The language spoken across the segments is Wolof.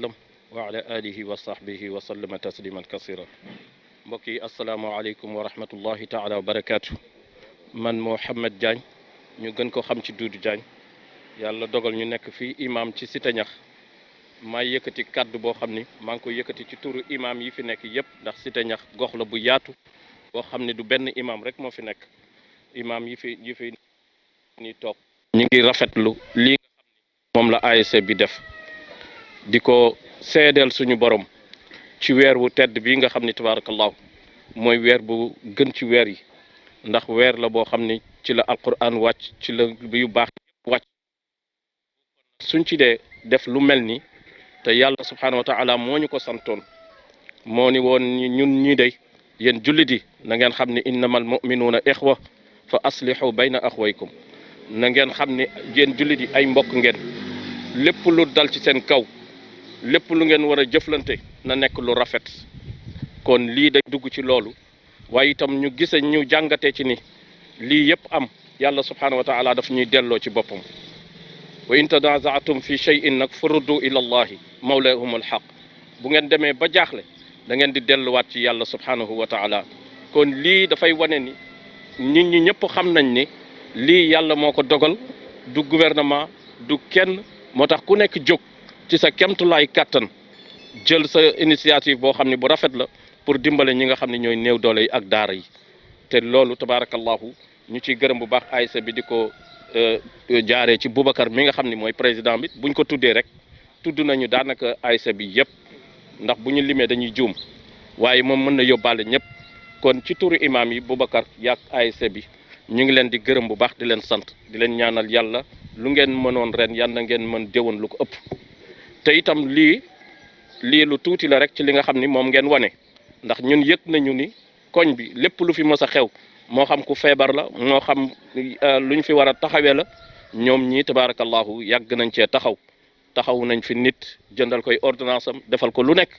sallam wa ala alihi wa sahbihi wa sallama tasliman kasira. mbokk yi asalaamaaleykum wa rahmatullahi taala wa barakaatu. man Mouhamed Diagne ñu gën ko xam ci Doudou Diagne yàlla dogal ñu nekk fii imam ci Cité Ñax maa yëkkati kàddu boo xam ni maa ngi koy yëkkati ci turu imam yi fi nekk yëpp ndax Cité Ñax gox la bu yaatu boo xam ne du benn imam rek moo fi nekk imam yi fi ni toog ñu ngi rafetlu lii nga xam ni moom la ASC bi def di ko seedeel suñu borom ci weer wu tedd bii nga xam ni tabarakallahu mooy weer bu gën ci weer yi ndax weer la boo xam ni ci la alquran wàcc ci la yu baax wàcc suñ ci dee def lu mel ni te yàlla subhanahu wa taala moo ñu ko santoon moo ni woon ñun ñii day yéen jullit yi na ngeen xam ne innamal muminuuna ixwa fa aslihu bayna axwaykum na ngeen xam ne yéen jullit yi ay mbokk ngeen lépp lu dal ci seen kaw lépp lu ngeen war a jëflante na nekk lu rafet kon lii day dugg ci loolu waaye itam ñu gise ñu jàngatee ci ni lii yëpp am yàlla subhanahu wa taala daf ñuy delloo ci boppam wa in tanazaatum fi shay'in nag faruddu ila allahi mawlahum alxaq bu ngeen demee ba jaaxle da ngeen di delluwaat ci yàlla subhanahu wa taala kon lii dafay wane ni nit ñi ñëpp xam nañ ni lii yàlla moo ko dogal du gouvernement du kenn moo tax ku nekk jóg ci sa kemtulaay kàttan jël sa initiative boo xam ne bu rafet la pour dimbale ñi nga xam ne ñooy néew doole yi ak daara yi te loolu tabaarakallahu ñu ciy gërëm bu baax ASC bi di ko jaaree ci Boubacar mi nga xam ne mooy président bi buñ ko tuddee rek tudd nañu daanaka ASC bi yëpp ndax bu ñu limee dañuy juum waaye moom mën na yóbbaale ñëpp kon ci turu imam yi Boubacar yaak ASC bi ñu ngi leen di gërëm bu baax di leen sant di leen ñaanal yàlla lu ngeen mënoon ren yàlla ngeen mën déwoon lu ko ëpp te itam lii lu tuuti la rek ci li nga xam ni moom ngeen wane ndax ñun yëg nañu ni koñ bi lépp lu fi mës a xew moo xam ku feebar la moo xam lu ñu fi war a taxawee la ñoom ñii tabaarakallahu yàgg nañ cee taxaw nañ fi nit jëndal koy ordonnance am defal ko lu nekk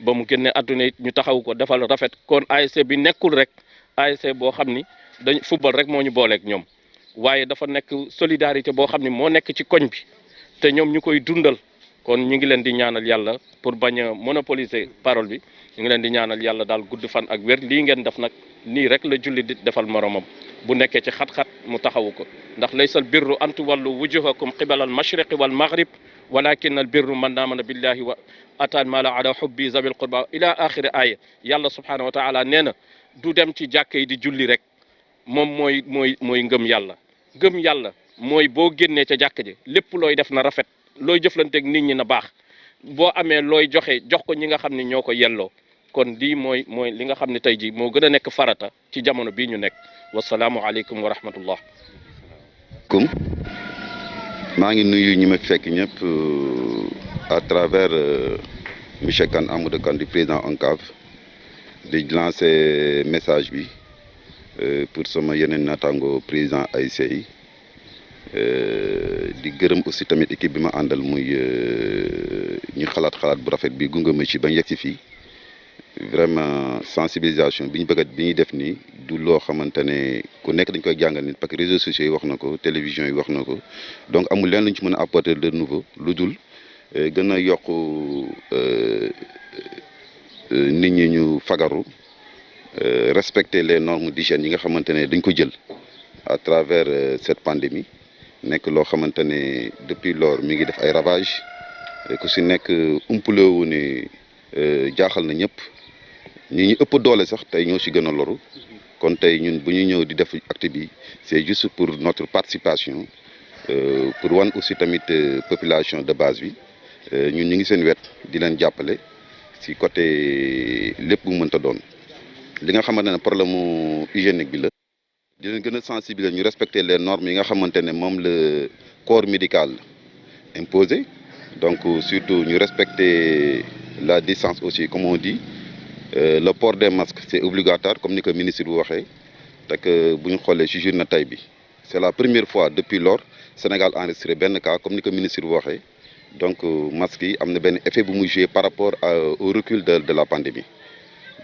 ba mu génne adduna it ñu taxaw ko defal rafet kon ASC bi nekkul rek ASC boo xam ni dañ football rek moo ñu booleeg ñoom waaye dafa nekk solidarité boo xam ni moo nekk ci koñ bi te ñoom ñu koy dundal kon ñu ngi leen di ñaanal yàlla pour bañ a monopoliser parole bi ñu ngi leen di ñaanal yàlla daal gudd fan ak wér lii ngeen def nag nii rek la julli di defal moromam bu nekkee ci xat-xat mu taxawu ko ndax laysal birru an tuwallu wujuhakum qibala al mashriqi wal maghrib walakin al birru man amana billahi wa ataan mala ala hubbi zabil qurba ila axiri aya yàlla subhanahu wa taala nee na du dem ci jàkka yi di julli rek moom mooy ngëm yàlla mooy boo génnee ca jàkka ji lépp looy def na rafet looy jëflanteeg nit ñi na baax boo amee looy jox ko ñi nga xam ne ñoo ko yelloo kon lii mooy li nga xam ne tey jii moo gën a nekk farata ci jamono bii ñu nekk wasalaamu aleykum wa rahmatullah. maa ngi nuyu ñi ma fekk ñëpp à travers monsieur Kane Amadou Kane du président ONCAV di lancer message bi pour sama yeneen naataango président ASC yi di gërëm aussi tamit équipe bi ma àndal muy ñu xalaat bu rafet bi gunge ma ci bañ yegg si fii vraiment sensibilisation bi ñuy def nii du loo xamante ne ku nekk dañ koy jàngal nit parce que réseaux sociaux yi wax na ko télévision yi wax na ko donc amul leen lu ñu ci mën a apporter de nouveau lu dul gën a yokk nit ñi ñu fagaru respecter les normes d'hygiène yi nga xamante ne dañ ko jël à travers cette pandémie nekk loo xamante ne depuis lors mi ngi def ay ravages ku si nekk umpalewu ne jaaxal na ñëpp ñu ëpp doole sax tey ñoo si gën a loru kon tey ñun bu ñu ñëw di def acte bi c'est juste pour notre participation pour wan aussi tamit population de base bi ñun ñu ngi seen wet di leen jàppale si côté lépp bu mënta doon li nga xamante ne problème mu hygiénique bi la di leen gën a sensibiliser ñu respecter les normes yi nga xamante ne moom le corps médical imposé donc surtout ñu respecter la distance aussi comme on dit le port des masques c'est obligatoire comme ni ko ministre bu waxee te que bu ñu xoolee ci journée tey bi c'est la première fois depuis lors Sénégal enregistré benn cas comme ni ko ministre bu waxee donc masques yi am na benn effet bu muy joué par rapport au recul de la pandémie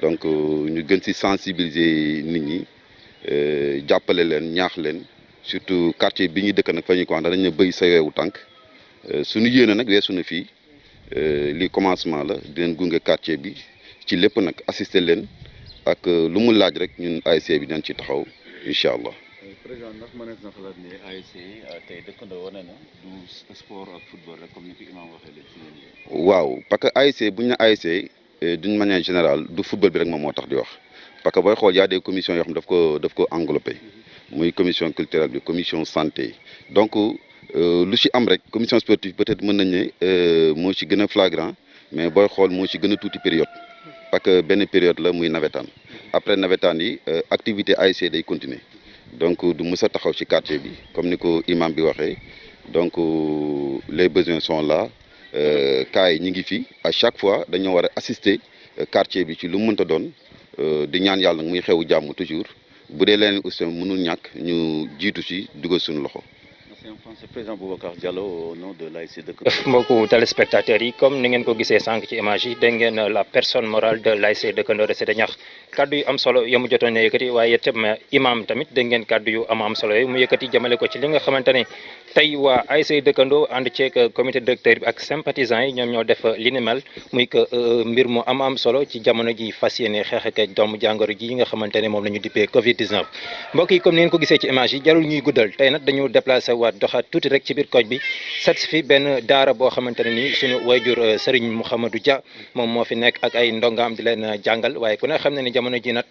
donc ñu gën ci sensibiliser nit ñi jàppale leen ñaax leen surtout quartier bi ñuy dëkk nag fa ñu ko wax dañ ne bëy sa weewu tànk suñu yéene nag weesu na fii li commencement la di leen gunge quartier bi ci lépp nag assister leen ak lu mu laaj rek ñun ASC bi dañ ci taxaw incha allah. président ndax mënees na xalaat ni ASC tey dëkkandoo wane na du sport ak football rek comme ni ko imam waxee léegi si yéen. waaw parce que ASC bu ñu ne ASC d'une manière générale du football bi rek moom moo tax di wax parce que booy xool y a des commissions yoo xam daf ko englobé muy commission culturelle bi commission santé donc lu ci am rek commission sportive peut-être mën nañ ne moo ci gën a flagrant mais booy xool moo ci gën a tuuti période parce que benn période la muy nawetaan après nawetaan yi activité ASC day continuer donc du mës a taxaw ci quartier bi comme ni ko imam bi waxee donc les besoins sont là cas yi ñi ngi fi à chaque fois dañoo war a assister quartier bi ci lu mu mënta doon di ñaan yàlla nag muy xewu jàmm toujours bu dee leneen aussi mënul ñàkk ñu jiitu ci dugal suñu loxo. Monsieur président Boubacar Diallo au nom de l'ASC Dëkk. mbokku téléspectateurs yi comme ni ngeen ko gisee sànq ci image yi dégg ngeen la personne morale de l'ASC Dëkkandoo de Cité Niakh kaddu yu am solo yo mu jotoon ne yëkkati waaye itam imam tamit dégg ngeen kaddu yu am solo yooyu mu yëkkati jëmale ko ci li nga xamante ne tey waa ASC Dëkkandoo ànd ceeg comité directeur bi ak sympathisants yi ñoom ñoo def li ni mel muy que mbir mu am solo ci jamono ji fas yéene xeex ak doomu jàngoro ji nga xamante ne moom la ñu dippee Covid 19. mbokk yi comme ni ngeen ko gisee ci image yi jarul ñuy guddal tey nag dañu déplacé waat doxaat tuuti rek ci biir koñ bi set si fi benn daara boo xamante ne nii suñu wayjur Serigne Mouhamadou Dia moom moo fi nekk ak ay ndongaam di leen jàngal waaye ku ne xam ne ni jamono ji nag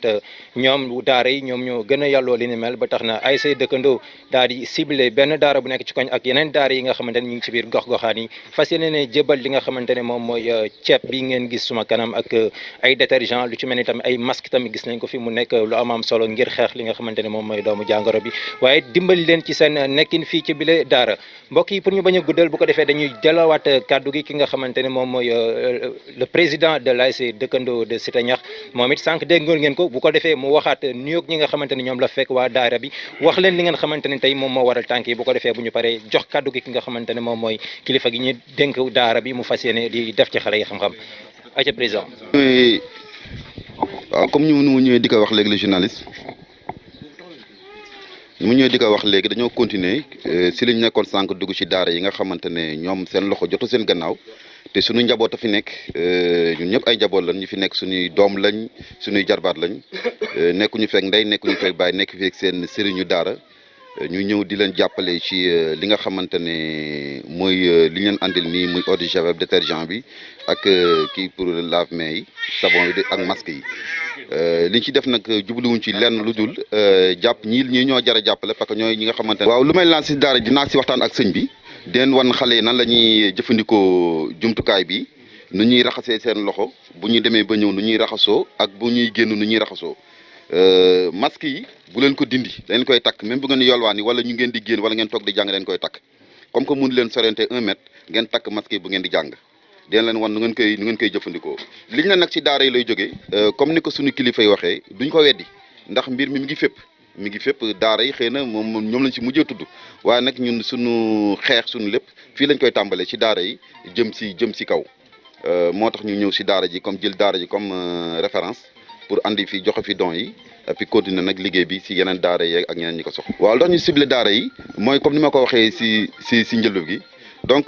ñoom daara yi ñoom ñoo gën a yàlloo li ni mel ba tax na ASC Dëkkandoo daal di ciblé benn daara bu nekk ci koñ ak yeneen daara yi nga xamante ne ñu ngi ci biir gox-goxaan yi fas yéene ne jébal li nga xamante ne moom mooy ceeb bi ngeen gis suma kanam ak ay détergent lu ci mel ni tamit ay masque tamit gis nañ ko fi mu nekk lu am solo ngir xeex li nga xamante ne moom mooy doomu jàngoro bi waaye dimbali leen ci seen nekkin fii ci bile daara mbokk yi pour ñu bañ a guddal bu ko defee dañuy delawaat kàddu gi ki nga xamante ne moom mooy le président de l'ASC Dëkkandoo de Cité Niakh moom it sànq dégg ngeen ko bu ko defee mu waxaat nuyoog ñi nga xamante ne ñoom la fekk waa daara bi wax leen li ngeen xamante ne tey moom moo waral tànk yi bu ko defee bu ñu paree jox kàddu gi ki nga xamante ne moom mooy kilifa gi ñu dénk daara bi mu fas yéene di def ci xale yi xam-xam aca président. waaw comme ñu mu ñëwee di ko wax léegi le journaliste mu ñëwee di ko wax léegi dañoo continuer si liñ nekkoon sànq dugg ci daara yi nga xamante ne ñoom seen loxo jotu seen gannaaw te suñu njaboot a fi nekk ñun ñëpp ay njaboot lañ ñu fi nekk suñuy doom lañ suñuy jarbaat lañ nekkuñu fekk ndey nekkuñu fekk baay nekk fekk seen sëriñu daara ñu ñëw di leen jàppale ci li nga xamante ne mooy li ñu leen andil nii muy eau de javel détergent bi ak kii pour lave-mains yi savon bi ak masque yi liñ ci def nag jubluwuñ ci lenn lu dul jàpp ñii ñoo jar a jàppale parce que ñooy ñi nga xamante ne. waaw lu may lancé si daara dinaa si waxtaan ak sëñ bi den wan xale yi nan la ñuy jëfandikoo jumtukaay bi nu ñuy raxasee seen loxo bu ñu demee ba ñëw nu ñuy raxasoo ak bu ñuy génn nu ñuy raxasoo. masque yi bu leen ko dindi dañ koy takk même bu ngeen yolwaan yi wala ñu ngeen di génn wala ngeen toog di jàng dañ koy takk comme que mun leen sorente 1 mètre ngeen takk masque yi bu ngeen di jàng dinañ leen wan nu ngeen koy jëfandikoo liñ ne nag ci daara yi lay jógee comme ni ko suñu kilifa yi waxee duñ ko weddi ndax mbir mi ngi fépp daara yi xëy na moom ñoom lañ ci mujjee tudd waaye nag ñun suñu xeex suñu lépp fii lañ koy tàmbalee ci daara yi jëm si kaw moo tax ñu ñëw si daara ji comme jël daara ji comme référence pour andi fi joxe fi don yi et puis continuer nag liggéey bi si yeneen daara yi ak ñeneen ñi ko soxla. waaw ndax ñu ciblé daara yi mooy comme ni ma ko waxee si njëlbéen gi donc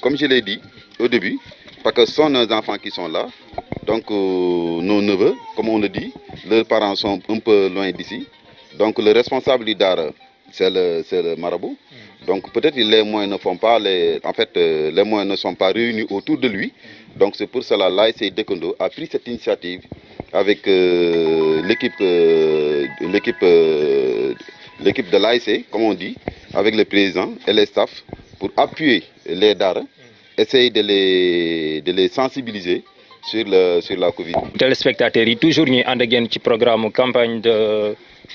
comme je l'ai dit au début parce que ce sont nos enfants qui sont là donc nos neveux comme on le dit leurs parents sont un peu loin d'ici donc le responsable du daara c'est le marabout. Donc peut-être les moyens ne font pas les moyens ne sont pas réunis autour de lui. Donc c'est pour cela l'ASC Dëkkandoo a pris cette initiative avec l'équipe de l'ASC, comme on dit, avec le président et les staffs pour appuyer les daara, essayer de les sensibiliser sur la Covid. téléspectateurs yi toujours ñuy ànd ak yéen ci programme campagne de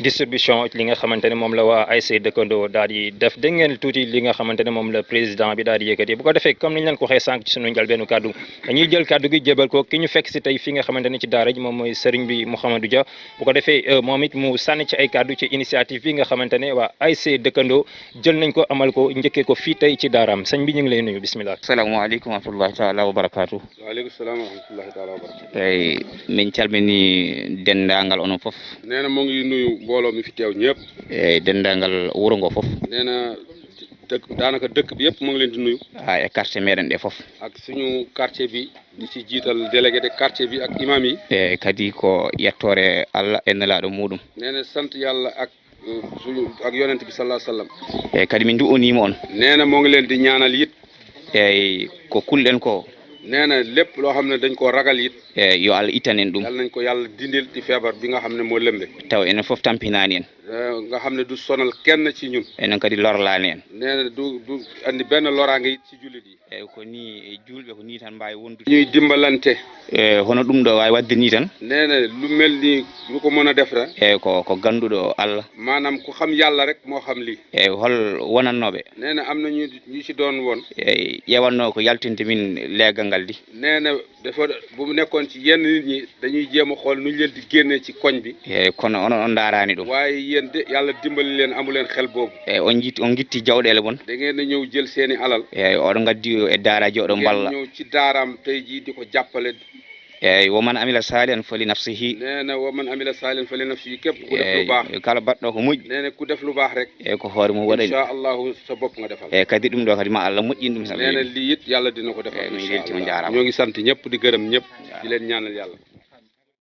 distribution li nga xamante ne moom la waa ASC Dëkkandoo daal di def dégg ngeen tuuti li nga xamante ne moom la président bi daal di yëkkati bu ko defee comme ni ñu leen ko waxee sànq ci sunu njëlbeenu kàddu dañuy jël kàddu gi jébal ko ki ñu fekk si tey fi nga xamante ne ci daara ji moom mooy sëriñ bi Mouhamadou Dia bu ko defee moom it mu sànni ci ay kàddu ci initiative bi nga xamante ne waa ASC Dëkkandoo jël nañ ko amal ko njëkkee ko fii tey ci daaraam sëñ bi ñu ngi lay nuyu bismillah. Assalamualaikum warahmatullahi taala wabarakatuh. Waaleykum salaam wa rahmatullahi taala wa barakatuh. Eyi min calmini dendagal onon fof. nee na moo ngi nuyu mbooloo mi fi teew ñëpp. Eyi dendagal wuro ngo fof. nee na dëkk daanaka dëkk bi yëpp mu ngi leen di nuyu e quartier meɗen ɗe fof ak suñu quartier bi di ci jiital délégué de quartier bi ak imam yi e kadi ko yettore Allah e nelaɗo muɗum nee na sant yàlla ak suñu ak yonent bi sallallahu alayhi wasallam e kadi min du'onima on nee na moo ngi leen di ñaanal it eyyi ko kulɗen ko nee na lépp loo xam ne dañ koo ragal it e yo Allah ittanen ɗum yàlla nañ ko yàlla dindil ci feebar bi nga xam ne moo lëmbe taw enen fof tampinani en nga xam ne du sonal kenn ci ñun enen kadi lorlani en nee na du andi benn loraange it ci jullit yi eyyi ko ni julɓe ko ni tan mbawi wondude ñuy dimbalante e hono ɗum ɗo wawi wadde ni tan nee na lu mel ni lu ko mën a def rek eyyi ko ganduɗo Allah maanaam ku xam yàlla rek moo xam lii eyyi hol wonannoɓe nee na am na ñu ci doon woon eyyi ƴewanno ko yaltinde min leegal ngal di nee na dafa bu mu nekkoon ci yenn nit ñi dañuy jéem a xool nu ñu leen di génnee ci koñ bi eyyi kono onon on daarani ɗum waaye yéen de yàlla dimbali leen amu leen xel boobu eyyi on guitti jawɗele mon da ngeen a ñëw jël seeni alal eyyi oɗon gaddi e daaraji oɗon mballa ñëw ci daaraam tey jii di ko jàppale eyyi woman amila salihan fali nafsihi nee na waman amila salihan fali nafsihi képp ku def lu baax kala baɗɗo ko moƴƴi nee na ku def lu baax rek eyyi ko hoore mum waɗani insha allahu sa bopp nga defal eyyi kadi ɗum ɗo kadi ma Allah moƴƴin ɗum nee na lii it yàlla dina ko defal min insha weltima allah jarama ñoo ngi sant ñëpp di gërëm ñëpp di leen ñaanal yàlla